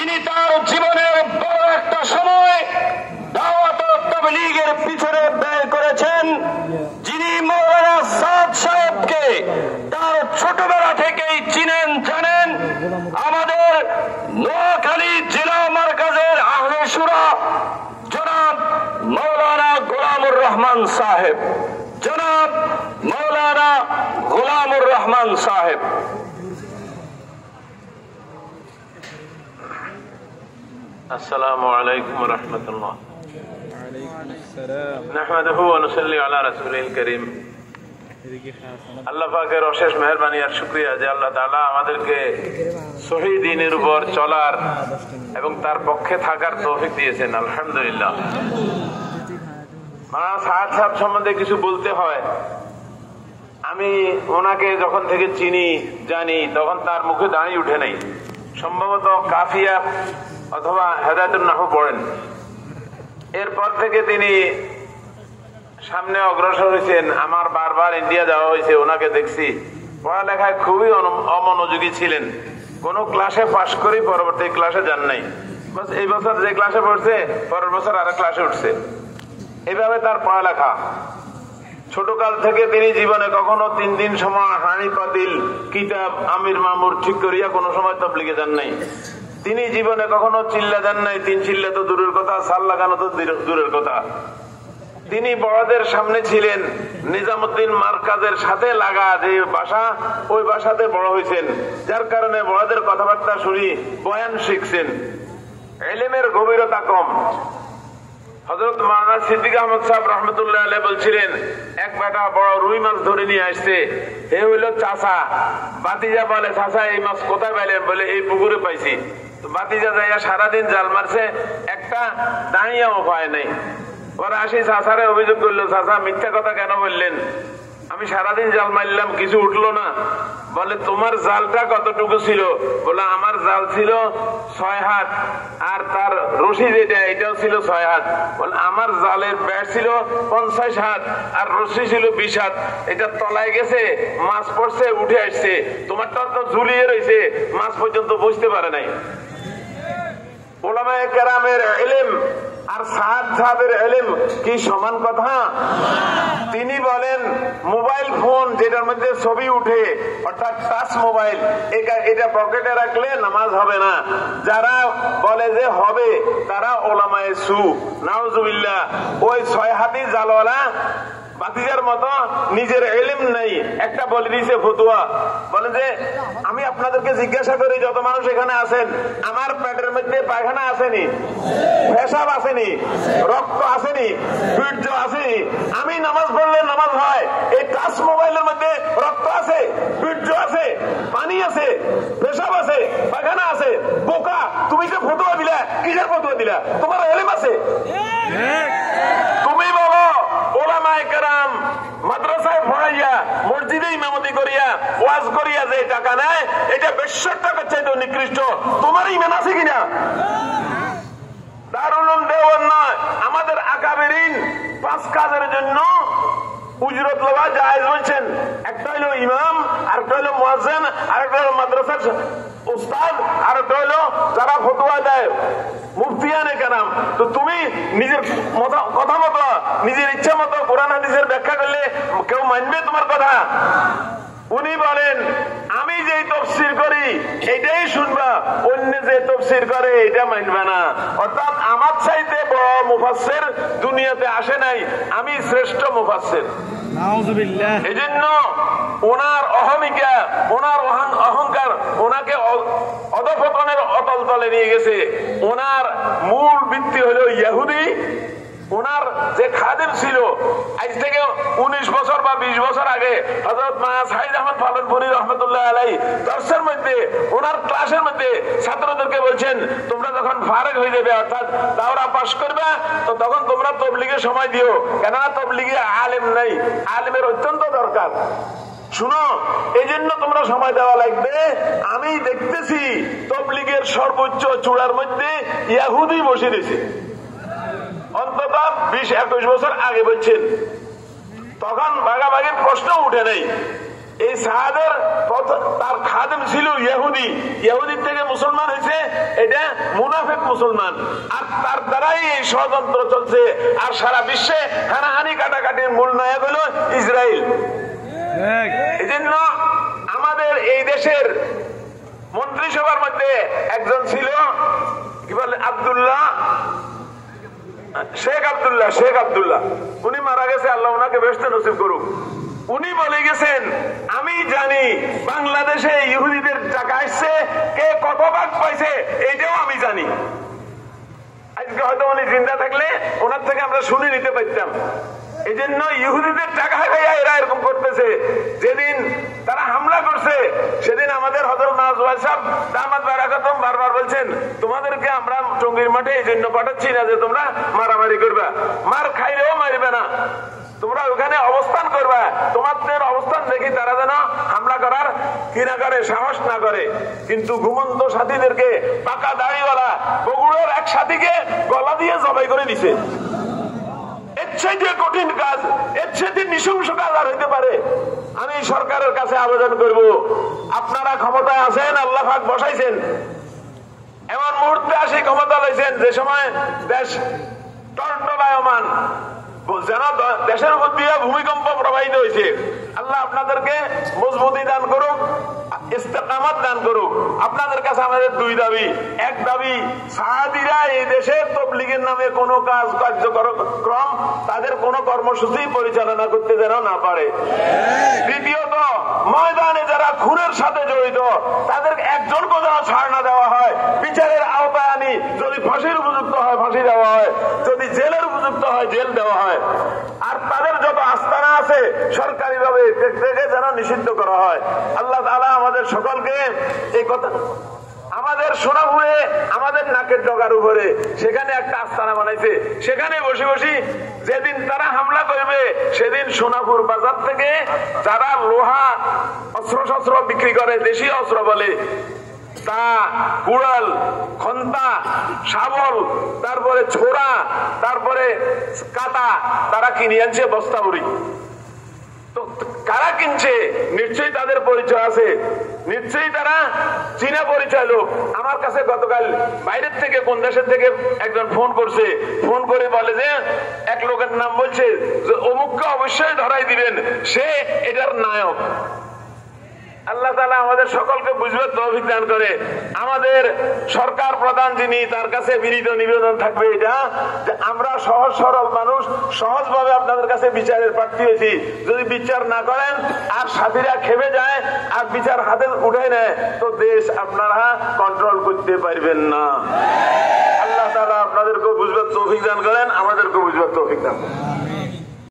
যিনি তার জীবনের বড় একটা সময় দাওয়াত ও তাবলীগের পিছনে ব্যয় করেছেন, যিনি মৌলানা সাদ সাহেবকে তার ছোটবেলা থেকেই চিনেন জানেন, আমাদের নোয়াখালী জেলা মারকাজের আহলে শুরা জনাব মৌলানা গোলামুর রহমান সাহেব, জনাব মৌলানা গোলামুর রহমান সাহেব। السلام عليكم ورحمة الله. نحمده ونصلي على رسوله الكريم. আল্লাহ পাকের অশেষ মেহেরবানি আর শুকরিয়া যে আল্লাহ তাআলা আমাদেরকে সহিহ দ্বীনের উপর চলার এবং তার পক্ষে থাকার তৌফিক দিয়েছেন। আলহামদুলিল্লাহ। মাওলানা সাদ সাহেব সম্বন্ধে কিছু বলতে হয়। আমি ওনাকে যখন থেকে চিনি জানি তখন তার মুখে দাঁড়িয়ে উঠে নাই। সম্ভবত কাফিয়া অথবা হেদায়েতুন নাহু পড়েন। এরপর থেকে তিনি সামনে অগ্রসর হয়েছেন। আমার বারবার ইন্ডিয়া যাওয়া হয়েছে, ওনাকে দেখছি। পড়ালেখায় খুবই অমনোযোগী ছিলেন। কোন ক্লাসে পাশ করে পরবর্তী ক্লাসে যান নাই। বাস এই বছর যে ক্লাসে পড়ছে পরের বছর আরেক ক্লাসে উঠছে। এভাবে তার পড়ালেখা। ছোটকাল থেকে তিনি জীবনে কখনো 3 দিন সময় হাঁড়ি পাতিল কিতাব আমির মামুর ঠিক করিয়া কোনো সময় তাবলীগে যান নাই। তিনি জীবনে কখনো চিল্লা দেন নাই। 3 চিল্লা তো দূরের কথা, সাল লাগানো তো দূরের কথা। তিনি বড়দের সামনে ছিলেন। নিজামুদ্দিন মারকাজের সাথে লাগা যে বাসা, ওই বাসাতে বড় হয়েছেন, যার কারণে বড়দের কথাবার্তা শুনি বয়ান শিখছেন। ইলমের গভীরতা কম। হযরত মাওলানা সিদ্দিক আহমদ সাহেব রাহমাতুল্লাহ আলাইহি বলছিলেন, এক বেটা বড় রুই মাছ ধরে নিয়ে আসছে। এ হইল চাচা। বাতিজা বলে, চাচা এই মাছ কোথায় পাইলেন? বলে এই পুকুরে পাইছি। বাতিজা যাইয়া সারাদিন জাল মারছে, একটা দাঁড়িয়াও পায় নাই। ওরা আসি চাচারে অভিযোগ করলো, চাচা মিথ্যা কথা কেন বললেন? আমি সারাদিন জাল মারলাম, কিছু উঠলো না। বলে তোমার জালটা কতটুকু ছিল? বলে আমার জাল ছিল 6 হাত, আর তার রশি যেটা এটাও ছিল 6 হাত। বলে আমার জালের ব্যাট ছিল 50 হাত, আর রশি ছিল 20 হাত। এটা তলায় গেছে, মাছ পড়ছে, উঠে আসছে। তোমারটা তো ঝুলিয়ে রয়েছে, মাছ পর্যন্ত বুঝতে পারে নাই। উলামায়ে কেরামের ইলম আর সাদ সাহেবের ইলম কি সমান কথা? তিনি বলেন মোবাইল ফোন যেটার মধ্যে ছবি উঠে, অর্থাৎ টাচ মোবাইল, এটা পকেটে রাখলে নামাজ হবে না। যারা বলে যে হবে তারা উলামায়ে সু, নাউজুবিল্লাহ। ওই 6 হাতি জালওয়ালা বাতিজার মতো নিজের ইলম নাই, একটা বলে দিয়েছে ফতুয়া। বলে যে আমি আপনাদেরকে জিজ্ঞাসা করি, যত মানুষ এখানে আছেন, আমার পেটের মধ্যে পায়খানা আসেনি, পেশাব আসেনি, রক্ত আসেনি, বীর্য আসেনি, আমি নামাজ পড়লে নামাজ হয়। এই টাচ মোবাইলের মধ্যে রক্ত আছে, বীর্য আছে, পানি আছে, পেশাব আছে, পায়খানা আছে। বোকা, তুমি যে ফতুয়া দিলা, কিসের ফতুয়া দিলা? তোমার ইলম আছে? তুমি বলো উলামায়ে কেরাম মাদ্রাসায় পড়াইয়া, মসজিদে ইমামতি করিয়া, ওয়াজ করিয়া যে টাকা নেয়, এটা বেশ্যর টাকার চাইতে নিকৃষ্ট। তোমার ঈমান আছে কিনা? দারুল উলুম দেওয়ান নয়। আমাদের আকাবেরিন 5 কাজের জন্য উজরত লওয়া জায়েজ বলছেন। একটা হলো ইমাম, আরেকটা হলো মুয়াজ্জিন, আরেকটা হলো মাদ্রাসার উস্তাদ, আরেকটা হলো যারা ফতোয়া দেয় মুফতিয়ানে কেরাম। তো তুমি নিজের কথা মতো, নিজের ইচ্ছা মতো কোরআন হাদিসের ব্যাখ্যা করলে কেউ মানবে তোমার কথা? উনি বলেন আমি যে তাফসীর করি এটাই শুনবা, অন্য যে তাফসীর করে এটা মানবে না। অর্থাৎ আমার চাইতে বড় মুফাসসির দুনিয়াতে আসে নাই, আমি শ্রেষ্ঠ মুফাসসির। নাউযুবিল্লাহ। এজন্য ওনার অহমিকা, ওনার অহংকার ওনাকে অধঃপতনের অতল তলে নিয়ে গেছে। ওনার মূল ভিত্তি হলো ইহুদি। ওনার যে খাদেম ছিল, আজ থেকে 19 বছর বা 20 বছর আগে হযরত মাওলানা সাইদ আহমদ পালনপুরি রহমাতুল্লাহ আলাইহি দর্শের মধ্যে, ওনার ক্লাসের মধ্যে ছাত্রদেরকে বলছেন, তোমরা যখন ফারেগ হয়ে যাবে, অর্থাৎ দাওরা পাশ করবে, তো তখন তোমরা তাবলীগের সময় দিও, কেননা তাবলীগে আলেম নাই, আলেমের অত্যন্ত দরকার। শুনো, এই জন্য তোমরা সময় দেওয়া লাগবে। আমি দেখতেছি তাবলীগের সর্বোচ্চ চূড়ার মধ্যে ইহুদি বসে রয়েছে। অন্তত 20-21 বছর আগে বলছেন, তখন ভাগাভাগির প্রশ্ন উঠে নেই। এই সাহাদের তার খাদেম ছিল ইহুদি, ইহুদির থেকে মুসলমান হয়েছে, এটা মুনাফিক মুসলমান, আর তার দ্বারাই এই ষড়যন্ত্র চলছে। আর সারা বিশ্বে হানাহানি কাটাকাটির মূল নায়ক হলো ইসরায়েল। এই জন্য আমাদের এই দেশের মন্ত্রিসভার মধ্যে একজন ছিল, কি বলে, শেখ আব্দুল্লাহ। উনি মারা গেছে, আল্লাহ ওনাকে বেহেশত নসিব করুক। উনি বলে গেছেন, আমি জানি বাংলাদেশে ইহুদিদের টাকা আসছে, কে কত ভাগ পাইছে এইটাও আমি জানি। আজকে হয়তো উনি জিন্দা থাকলে ওনার থেকে আমরা শুনে নিতে পারতাম। এই জন্য ইহুদিদের টাকা খাইয়া এরা এরকম করতেছে। যেদিন তারা হামলা করছে সেদিন আমাদের হযরত নাওয়াজ সাহেব দামাত বারাকাতুম বারবার বলছেন, তোমাদেরকে আমরা টঙ্গীর মাঠে এই জন্য পাঠাচ্ছি না যে তোমরা মারামারি করবা, মার খাইলেও মারবে না, তোমরা ওখানে অবস্থান করবা, তোমাদের অবস্থান দেখি তারা যেন হামলা করার কি না করে, সাহস না করে। কিন্তু ঘুমন্ত সাথীদেরকে পাকা দাড়িওয়ালা বগুড়ার এক সাথীকে গলা দিয়ে জবাই করে দিছে। এর চাইতে কঠিন কাজ, এর চাইতে নৃশংস কাজ আর হইতে পারে? আমি সরকারের কাছে আবেদন করব, আপনারা ক্ষমতায় আছেন, আল্লাহ পাক বসাইছেন, এমন মুহূর্তে আসি ক্ষমতা লইছেন যে সময় দেশ টলটলায়মান, যেন দেশের উপর দিয়ে ভূমিকম্প প্রবাহিত হয়েছে। আল্লাহ আপনাদেরকে মজবুতি দান করুক, ইস্তেকামাত দান করুক। আপনাদের কাছে আমাদের দুই দাবি। এক দাবি, সাহাবীরা এই দেশের তাবলীগের নামে কোনো কার্যক্রম, তাদের কোনো কর্মসূচি পরিচালনা করতে যেন না পারে। দ্বিতীয়ত, ময়দানে যারা খুনের সাথে জড়িত তাদের একজনকে যেন ছাড় না দেওয়া হয়, বিচারের আওতায় আনি, যদি ফাঁসির উপযুক্ত হয় ফাঁসি দেওয়া হয়, যদি জেলের উপযুক্ত হয় জেল দেওয়া হয়। আর তাদের যত আস্তানা আছে সরকারিভাবে যেন নিষিদ্ধ করা হয়। আল্লাহ তাআলা আমাদের সকলকে এই কথা, আমাদের সোনাপুরে, আমাদের নাকের ডগার উপরে সেখানে একটা আস্তানা বানাইছে, সেখানে বসে বসে যেদিন তারা হামলা করবে সেদিন সোনাপুর বাজার থেকে যারা লোহা অস্ত্র বিক্রি করে, দেশীয় অস্ত্র বলে, তা কুড়াল, খন্তা, শাবল, তারপরে ছোড়া, তারপরে কাটা, তারা কিনে আনছে বস্তা ভরি। তো কারা কিনছে? নিশ্চয়ই তাদের পরিচয় আছে, নিশ্চয়ই তারা চীনা পরিচয় লোক। আমার কাছে গতকাল বাইরের থেকে, কোন দেশের থেকে একজন ফোন করছে, ফোন করে বলে যে এক লোকের নাম বলছে যে অমুককে অবশ্যই ধরাই দিবেন, সে এটার নায়ক। আল্লাহ তাআলা আমাদের সকলকে বুঝবার তৌফিক দান করে। আমাদের সরকার প্রধান যিনি, তার কাছে বিনীত নিবেদন থাকবে এটা যে আমরা সহজ সরল মানুষ, সহজভাবে আপনাদের কাছে বিচারের প্রার্থী হয়েছি। যদি বিচার না করেন আর সাথীরা খেপে যায় আর বিচার হাতে উঠে নেয়, তো দেশ আপনারা কন্ট্রোল করতে পারবেন না। আল্লাহ তাআলা আপনাদেরকে বুঝবার তৌফিক দান করেন, আমাদেরকে বুঝবার তৌফিক দান করেন।